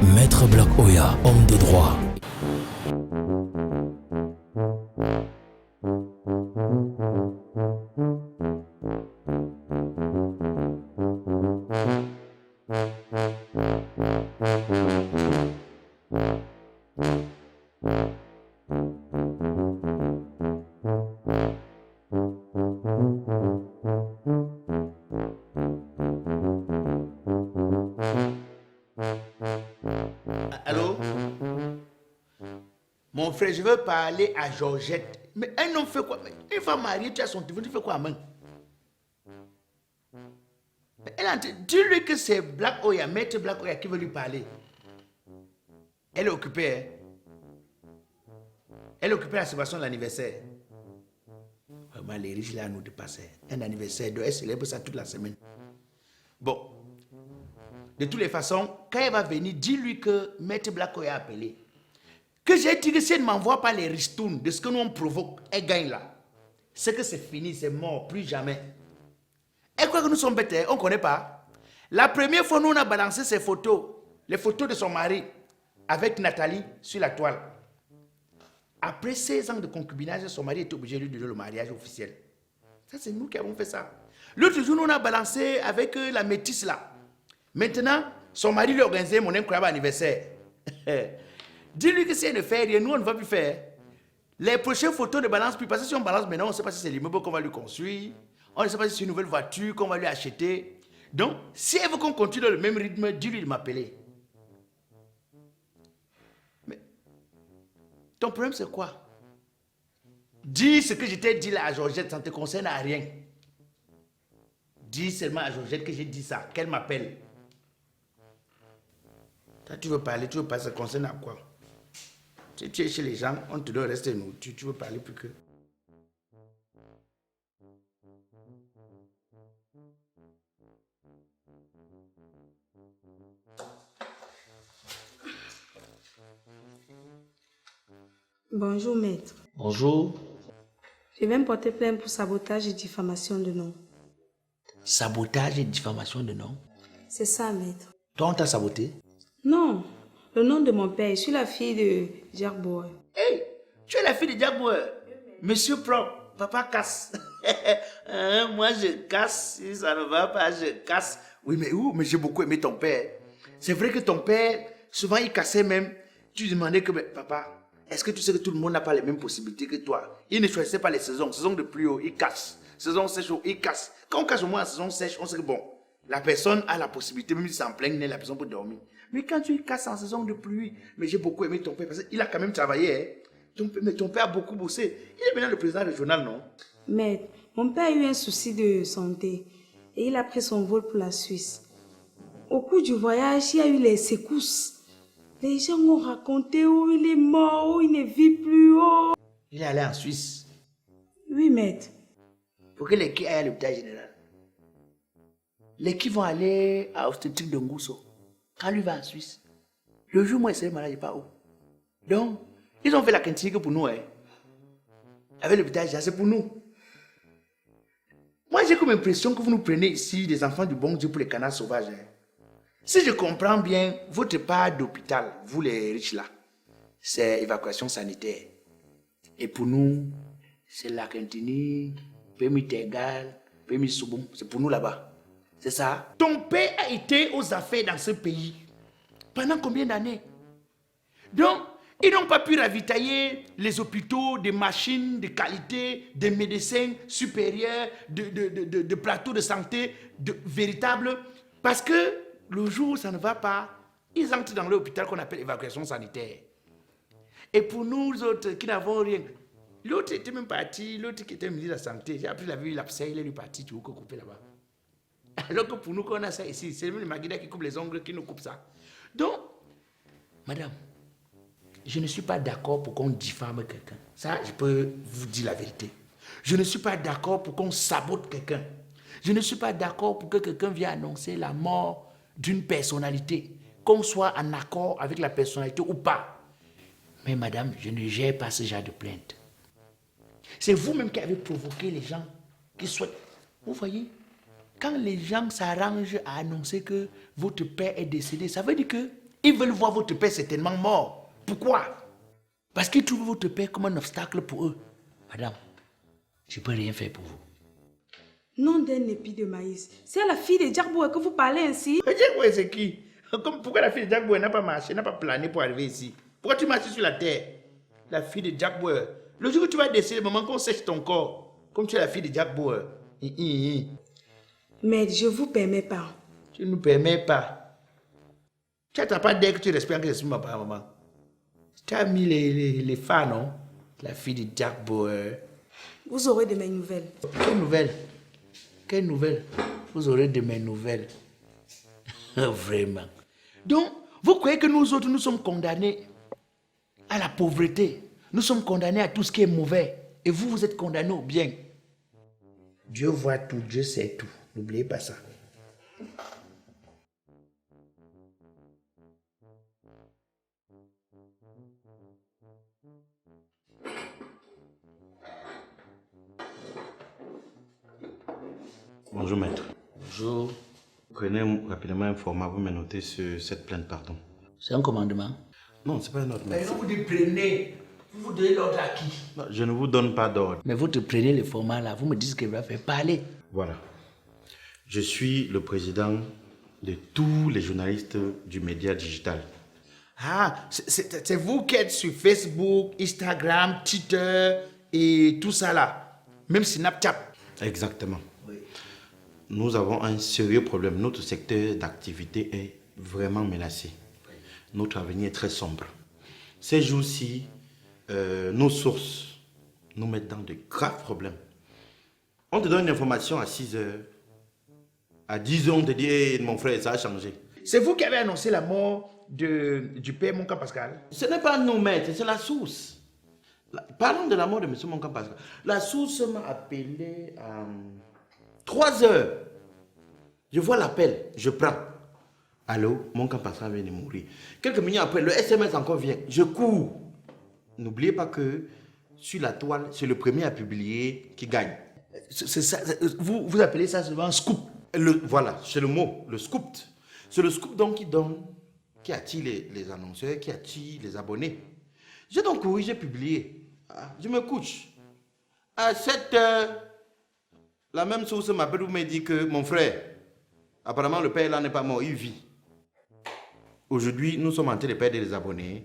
Maître Black Oya, homme de droit. Allô? Mon frère, je veux parler à Georgette. Mais un homme fait quoi? Une femme mariée, tu as son téléphone, tu fais quoi à main? Dis-lui que c'est Black Oya, Maître Black Oya qui veut lui parler. Elle est occupée, hein? Elle est occupée à la célébration de l'anniversaire. Vraiment, les riches là nous dépassent. Un anniversaire, elle célèbre ça toute la semaine. Bon, de toutes les façons, quand elle va venir, dis-lui que Maître Black Oya a appelé. Que j'ai dit que si elle ne m'envoie pas les ristournes de ce que nous on provoque, elle gagne là. C'est que c'est fini, c'est mort, plus jamais. Elle croit que nous sommes bêtes, on ne connaît pas. La première fois, nous on a balancé ses photos, les photos de son mari, avec Nathalie sur la toile. Après 16 ans de concubinage, son mari est obligé de lui donner le mariage officiel. Ça, c'est nous qui avons fait ça. L'autre jour, nous on a balancé avec la métisse là. Maintenant, son mari lui a organisé mon incroyable anniversaire. Dis-lui que si elle ne fait rien, nous on ne va plus faire. Les prochaines photos ne balancent plus. Parce que si on balance maintenant, on ne sait pas si c'est l'immeuble qu'on va lui construire. On ne sait pas si c'est une nouvelle voiture qu'on va lui acheter. Donc, si elle veut qu'on continue dans le même rythme, dis-lui de m'appeler. Mais, ton problème c'est quoi? Dis ce que je t'ai dit là à Georgette, ça ne te concerne à rien. Dis seulement à Georgette que j'ai dit ça, qu'elle m'appelle. Toi, tu veux parler, ça concerne à quoi? Si tu es chez les gens, on te doit rester nous. Tu veux parler plus que... Bonjour, maître. Bonjour. Je viens me porter plainte pour sabotage et diffamation de nom. Sabotage et diffamation de nom? C'est ça, maître. Toi, on t'a saboté? Non, le nom de mon père. Je suis la fille de Gerboy. Hey, tu es la fille de Diabo. Monsieur propre, papa casse. Moi, je casse. Si ça ne va pas, je casse. Oui, mais où? Mais j'ai beaucoup aimé ton père. C'est vrai que ton père, souvent, il cassait même. Tu demandais que, mais, papa, est-ce que tu sais que tout le monde n'a pas les mêmes possibilités que toi? Il ne choisissait pas les saisons. Saison de pluie, il casse. Saison sèche, il casse. Quand on casse au moins en saison sèche, on sait que bon, la personne a la possibilité, même si c'est en plein nez, la personne peut dormir. Mais quand tu casses en saison de pluie, mais j'ai beaucoup aimé ton père parce qu'il a quand même travaillé. Hein. Mais ton père a beaucoup bossé. Il est maintenant le président régional, non? Maître, mon père a eu un souci de santé et il a pris son vol pour la Suisse. Au cours du voyage, il y a eu les secousses. Les gens ont raconté où il est mort, où il ne vit plus. Oh. Il est allé en Suisse. Oui, maître. Pour que les qui aillent à l'hôpital général. Les qui vont aller à l'obstétrique de Ngousso. Quand lui va en Suisse. Le jour où moi, il serait malade, il n'est pas où. Donc, ils ont fait la quintique pour nous. Hein. Avec l'hôpital général, c'est pour nous. Moi, j'ai comme impression que vous nous prenez ici des enfants du bon Dieu pour les canards sauvages. Hein. Si je comprends bien, votre part d'hôpital, vous les riches là, c'est évacuation sanitaire. Et pour nous, c'est la Quintini, Pémi Tegal, Pémi Souboum. C'est pour nous là-bas. C'est ça. Ton père a été aux affaires dans ce pays. Pendant combien d'années? Donc, ils n'ont pas pu ravitailler les hôpitaux des machines de qualité, des médecins supérieurs, de plateaux de santé véritables. Parce que le jour où ça ne va pas, ils entrent dans l'hôpital qu'on appelle évacuation sanitaire. Et pour nous autres qui n'avons rien, l'autre était même parti, l'autre qui était ministre de la Santé, j'ai appris la vie, il est parti, tu veux couper là-bas. Alors que pour nous, qu'on a ça ici, c'est même le Maguida qui coupe les ongles qui nous coupe ça. Donc, madame, je ne suis pas d'accord pour qu'on diffame quelqu'un. Ça, je peux vous dire la vérité. Je ne suis pas d'accord pour qu'on sabote quelqu'un. Je ne suis pas d'accord pour que quelqu'un vienne annoncer la mort d'une personnalité, qu'on soit en accord avec la personnalité ou pas. Mais madame, je ne gère pas ce genre de plainte. C'est vous-même qui avez provoqué les gens qui souhaitent. Vous voyez, quand les gens s'arrangent à annoncer que votre père est décédé, ça veut dire que Ils veulent voir votre père certainement mort. Pourquoi? Parce qu'ils trouvent votre père comme un obstacle pour eux. Madame, je ne peux rien faire pour vous. Nom d'un épi de maïs. C'est à la fille de Jack Boy que vous parlez ainsi. Jack Boy, c'est qui? Pourquoi la fille de Jack Boy n'a pas marché, n'a pas plané pour arriver ici? Pourquoi tu marches sur la terre? La fille de Jack Boy. Le jour où tu vas décéder, le moment qu'on sèche ton corps, comme tu es la fille de Jack Boy. Mais je ne vous permets pas. Tu ne nous permets pas. Tu n'as pas dit que tu respectes que je suis ma maman. Tu as mis les fans, non? La fille de Jack Boy. Vous aurez de mes nouvelles. Quelle nouvelle? Quelle nouvelle? Vous aurez de mes nouvelles. Vraiment. Donc, vous croyez que nous autres, nous sommes condamnés à la pauvreté. Nous sommes condamnés à tout ce qui est mauvais. Et vous, vous êtes condamnés au bien. Dieu voit tout, Dieu sait tout. N'oubliez pas ça. Bonjour maître. Bonjour. Prenez rapidement un format, vous me notez sur cette plainte, pardon. C'est un commandement. Non, c'est pas un ordre. Mais maître. vous dites prenez. Vous donnez l'ordre à qui? Non, je ne vous donne pas d'ordre. Mais vous te prenez le format là, vous me dites ce qu'il va faire. Parlez. Voilà. Je suis le président de tous les journalistes du média digital. Ah, c'est vous qui êtes sur Facebook, Instagram, Twitter et tout ça là. Même Snapchat. Exactement. Oui. Nous avons un sérieux problème. Notre secteur d'activité est vraiment menacé. Notre avenir est très sombre. Ces jours-ci, nos sources nous mettent dans de graves problèmes. On te donne une information à 6 heures. À 10 heures, on te dit, hey, mon frère, ça a changé. C'est vous qui avez annoncé la mort du père Monka Pascal. Ce n'est pas nous, maître, c'est la source. Parlons de la mort de M. Monka Pascal. La source m'a appelé à 3 heures. Je vois l'appel, je prends. Allô, Monka Pascal vient de mourir. Quelques minutes après, le SMS encore vient. Je cours. N'oubliez pas que sur la toile, c'est le premier à publier qui gagne. Vous appelez ça souvent un scoop. Voilà, c'est le mot, le scoop. C'est le scoop donc qui attire les annonceurs, qui attire les abonnés. J'ai donc couru, j'ai publié. Je me couche. À 7 heures, la même source m'appelle ou me dit que mon frère, apparemment le père là n'est pas mort, il vit. Aujourd'hui, nous sommes en train de perdre les abonnés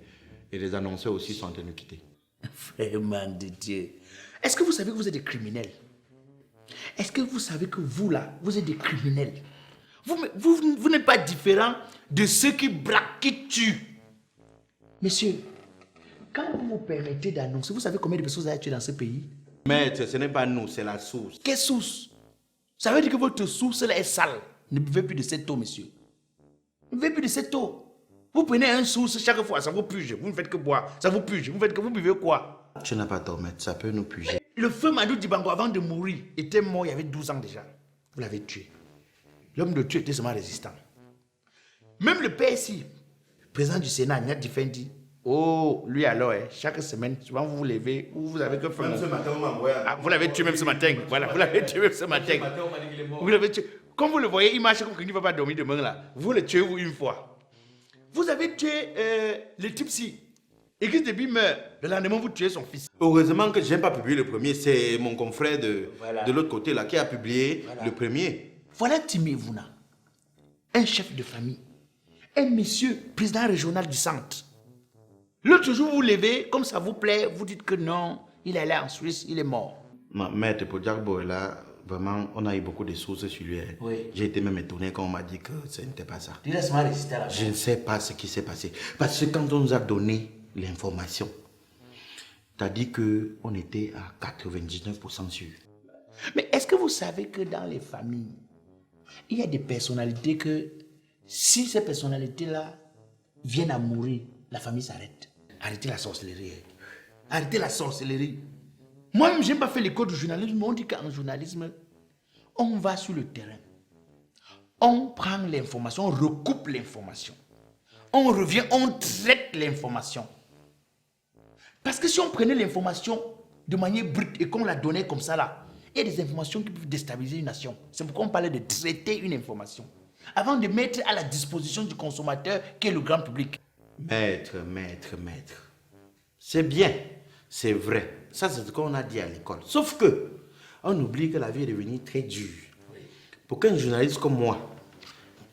et les annonceurs aussi sont en train de nous quitter. Vraiment de Dieu. Est-ce que vous savez que vous êtes des criminels? Est-ce que vous savez que vous là, vous êtes des criminels? Vous n'êtes pas différent de ceux qui braquent, qui tuent. Monsieur, quand vous vous permettez d'annoncer, vous savez combien de personnes vous avez tué dans ce pays? Maître, ce n'est pas nous, c'est la source. Quelle source? Ça veut dire que votre source là est sale. Ne buvez plus de cette eau, monsieur. Ne buvez plus de cette eau. Vous prenez un source chaque fois, ça vous puge. Vous ne faites que boire, ça vous puge. Vous buvez quoi? Tu n'as pas tort, maître, ça peut nous puger. Le feu Madou Dibango, avant de mourir, était mort il y avait 12 ans déjà. Vous l'avez tué. L'homme de Dieu était seulement résistant. Même le PSI, le président du Sénat, Agnès Diffendi, oh, lui alors, chaque semaine, souvent vous vous levez, vous avez que faire. Même ce matin, on m'a envoyé. Vous l'avez tué même ce matin. Voilà, vous l'avez tué même ce matin. Vous l'avez tué. Comme vous le voyez, il marche comme qu'il ne va pas dormir demain là. Vous le tuez vous une fois. Vous avez tué le Tipsy. Et que depuis meurt, le lendemain vous tuez son fils. Heureusement que je n'ai pas publié le premier, c'est mon confrère de l'autre côté là qui a publié le premier. Voilà Timé-Vouna, un chef de famille, un monsieur président régional du centre. L'autre jour, vous levez, comme ça vous plaît, vous dites que non, il est allé en Suisse, il est mort. Non, maître, pour Jack Boy là, vraiment, on a eu beaucoup de sources sur lui. Oui. J'ai été même étonné quand on m'a dit que ce n'était pas ça. Il laisse mal résister à la Je ne sais pas ce qui s'est passé. Parce que quand on nous a donné l'information, tu as dit qu'on était à 99% sûr. Mais est-ce que vous savez que dans les familles, il y a des personnalités que, si ces personnalités-là viennent à mourir, la famille s'arrête. Arrêtez la sorcellerie. Arrêtez la sorcellerie. Moi-même, je n'ai pas fait l'école du journalisme. On dit qu'en journalisme, on va sur le terrain. On prend l'information, on recoupe l'information. On revient, on traite l'information. Parce que si on prenait l'information de manière brute et qu'on la donnait comme ça là, il y a des informations qui peuvent déstabiliser une nation. C'est pourquoi on parlait de traiter une information. avant de mettre à la disposition du consommateur qui est le grand public. Maître. C'est bien, c'est vrai. Ça, c'est ce qu'on a dit à l'école. Sauf que, on oublie que la vie est devenue très dure. Pour qu'un journaliste comme moi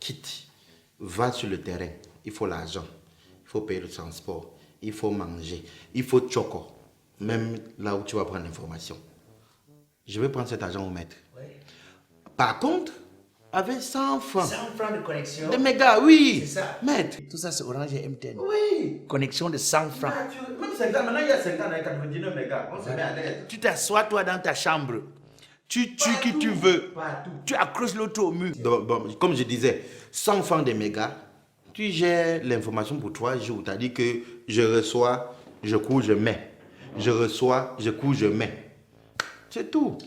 quitte, va sur le terrain, il faut l'argent, il faut payer le transport, il faut manger, il faut choco, même là où tu vas prendre l'information. Je vais prendre cet argent au maître. Par contre, avec 100 francs. 100 francs de connexion. De mégas, oui. C'est ça. Maître. Tout ça, c'est Orange et MTN. Oui. Connexion de 100 francs. Même 50, maintenant il y a 50 avec 99 mégas. On se met à l'aise. Tu t'assois, toi, dans ta chambre. Tu tues qui tu veux. Tu accroches l'autre au mur. Donc, comme je disais, 100 francs de mégas, tu gères l'information pour 3 jours. Tu as dit que je reçois, je couds, je mets. Je reçois, je couds, je mets. C'est tout.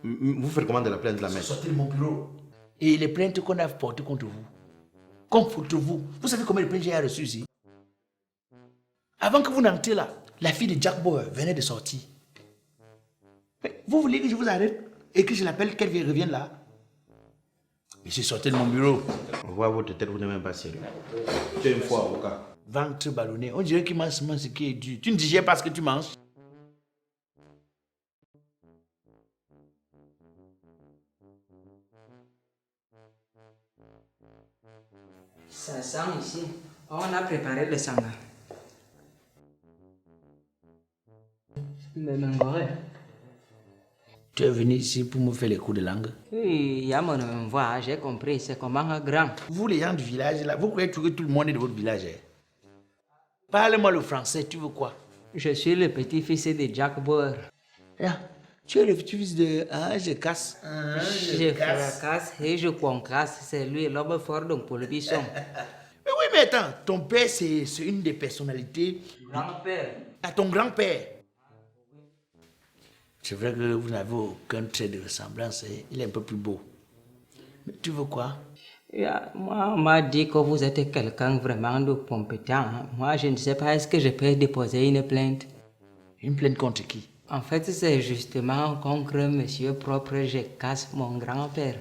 Vous faites comment de la plainte de la main? Sortez de mon bureau. Et les plaintes qu'on a portées contre vous. Contre vous. Vous savez combien de plaintes j'ai reçues ici? Avant que vous n'entriez là, la fille de Jack Bauer venait de sortir. Mais vous voulez que je vous arrête et que je l'appelle, qu'elle revienne là? Mais je sortais de mon bureau. On voit votre tête, vous n'êtes même pas sérieux. Tu es une fois avocat. Ventre ballonné. On dirait qu'il mange seulement ce qui est dur. Tu ne digères pas ce que tu manges. Ça sent ici. On a préparé le sanga. Le mangoré. Tu es venu ici pour me faire les coups de langue. Oui, il y a mon voix, j'ai compris. C'est comment un grand. Vous, les gens du village, là, vous croyez que tout le monde est de votre village? Parle-moi le français, tu veux quoi? Je suis le petit-fils de Jack Bauer. Tu es le petit-fils de... Ah, je casse. Je fracasse et je concasse. C'est lui l'homme fort donc pour le bisson. Mais oui, mais attends, ton père, c'est une des personnalités... Grand-père. À ton grand-père. C'est vrai que vous n'avez aucun trait de ressemblance. Il est un peu plus beau. Mais tu veux quoi? Moi, on m'a dit que vous êtes quelqu'un vraiment de compétent. Moi, je ne sais pas, est-ce que je peux déposer une plainte? Une plainte contre qui? En fait, c'est justement contre monsieur propre, je casse mon grand-père.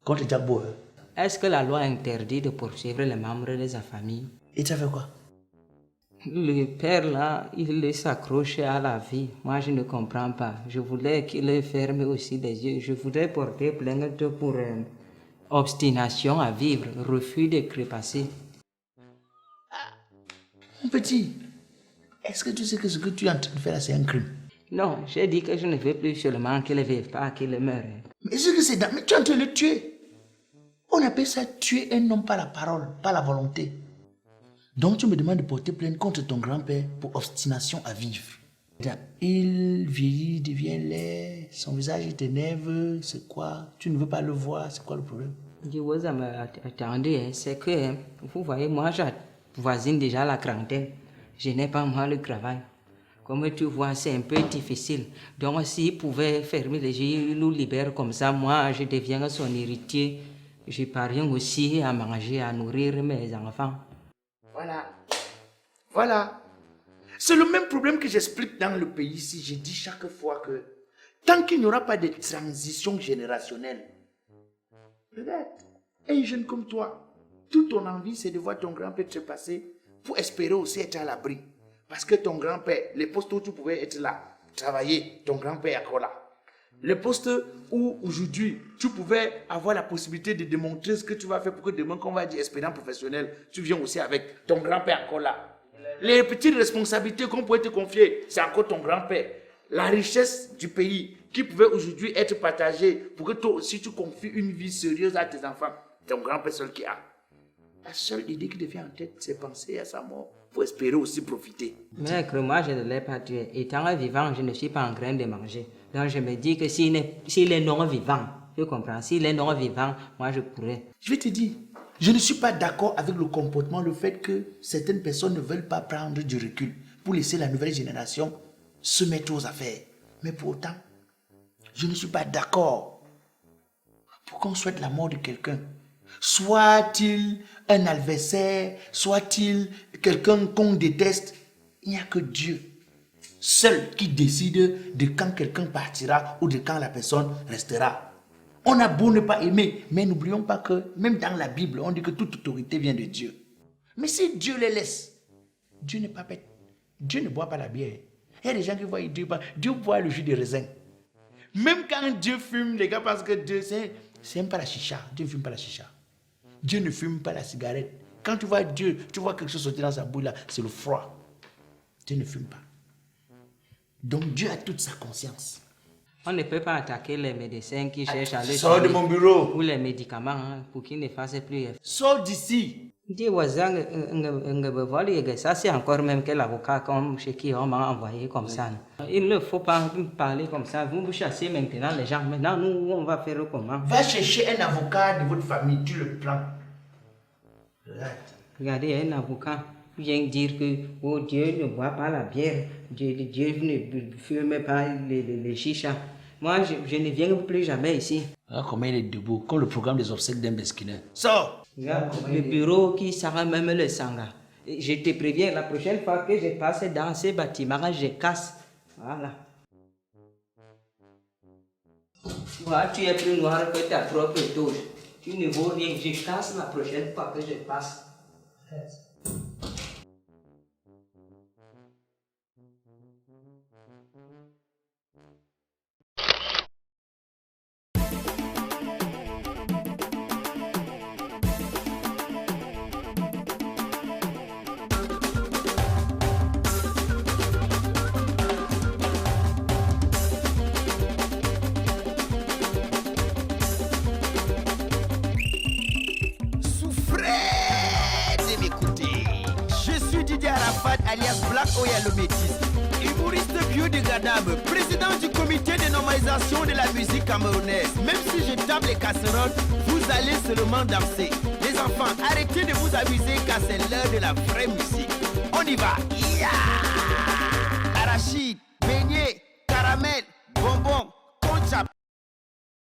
Contre Jack Bauer. Est-ce que la loi interdit de poursuivre les membres de sa famille? Et tu as fait quoi? Le père là, il s'accroche à la vie. Moi, je ne comprends pas. Je voulais qu'il ferme aussi les yeux. Je voudrais porter plainte pour obstination à vivre, refus de crépasser. Mon petit, est-ce que tu sais que ce que tu es en train de faire là, c'est un crime? Non, j'ai dit que je ne veux plus seulement qu'il ne vive pas, qu'il meure. Mais ce que c'est... Mais tu es en train de le tuer. On appelle ça tuer un homme par la parole, par la volonté. Donc tu me demandes de porter plainte contre ton grand-père pour obstination à vivre. Il vieillit, devient laid, son visage est énervé, c'est quoi? Tu ne veux pas le voir, c'est quoi le problème? Je vous attendez, c'est que, vous voyez, moi, je voisine déjà la quarantaine. Je n'ai pas moi le travail. Comme tu vois, c'est un peu difficile. Donc, s'il pouvait fermer les yeux, il nous libère comme ça, moi, je deviens son héritier. Je parviens aussi à manger, à nourrir mes enfants. Voilà. C'est le même problème que j'explique dans le pays ici. Je dis chaque fois que tant qu'il n'y aura pas de transition générationnelle, regarde, un jeune comme toi, toute ton envie, c'est de voir ton grand-père te passer pour espérer aussi être à l'abri. Parce que ton grand-père, les postes où tu pouvais être là, travailler, ton grand-père est encore là. Les postes où aujourd'hui, tu pouvais avoir la possibilité de démontrer ce que tu vas faire pour que demain, qu'on va dire expérience professionnelle, tu viens aussi avec ton grand-père encore là. Les petites responsabilités qu'on pourrait te confier, c'est encore ton grand-père. La richesse du pays qui pouvait aujourd'hui être partagée pour que toi aussi tu confies une vie sérieuse à tes enfants, ton grand-père seul qui a. La seule idée qui te vient en tête, c'est penser à sa mort pour espérer aussi profiter. Maître, moi, je ne l'ai pas tué. Étant vivant, je ne suis pas en train de manger. Donc, je me dis que s'il est non-vivant, je comprends, s'il est non-vivant, moi, je pourrais. Je vais te dire, je ne suis pas d'accord avec le comportement, le fait que certaines personnes ne veulent pas prendre du recul pour laisser la nouvelle génération se mettre aux affaires. Mais pour autant, je ne suis pas d'accord pour qu'on souhaite la mort de quelqu'un. Soit-il un adversaire, soit-il quelqu'un qu'on déteste, il n'y a que Dieu seul qui décide de quand quelqu'un partira ou de quand la personne restera. On a beau ne pas aimer, mais n'oublions pas que même dans la Bible, on dit que toute autorité vient de Dieu. Mais si Dieu les laisse, Dieu n'est pas bête. Dieu ne boit pas la bière. Il y a des gens qui voient Dieu boit le jus de raisin. Même quand Dieu fume, les gars, parce que Dieu, c'est même pas la chicha. Dieu ne fume pas la chicha. Dieu ne fume pas la cigarette. Quand tu vois Dieu, tu vois quelque chose sortir dans sa bouille là, c'est le froid. Dieu ne fume pas. Donc Dieu a toute sa conscience. On ne peut pas attaquer les médecins qui cherchent à le Sors de mon bureau. ou les médicaments hein, pour qu'ils ne fassent plus effet. Sors d'ici. Ça, c'est encore même que l'avocat comme chez qui on m'a envoyé comme ça. Il ne faut pas parler comme ça. Vous chassez maintenant les gens. Maintenant, nous, on va faire comment? Va chercher un avocat de votre famille, tu le prends. Regardez, un avocat vient dire que oh, Dieu ne boit pas la bière, Dieu ne fume pas les chichas. Moi, je ne viens plus jamais ici. Regarde comment il est debout, comme le programme des obsèques d'un Besquiner. Sors! Le bureau qui sera même le sangha. Je te préviens, la prochaine fois que je passe dans ces bâtiments, je casse. Voilà. Toi, tu es plus noir que ta propre touche. Tu ne vaux rien. Je casse la prochaine fois que je passe. Alias Black Oya le Métis, humoriste biodégradable, président du comité de normalisation de la musique camerounaise. Même si je tape les casseroles, vous allez seulement danser. Les enfants, arrêtez de vous amuser car c'est l'heure de la vraie musique. On y va. Yeah! Arachide, beignet, caramel, bonbon, concha.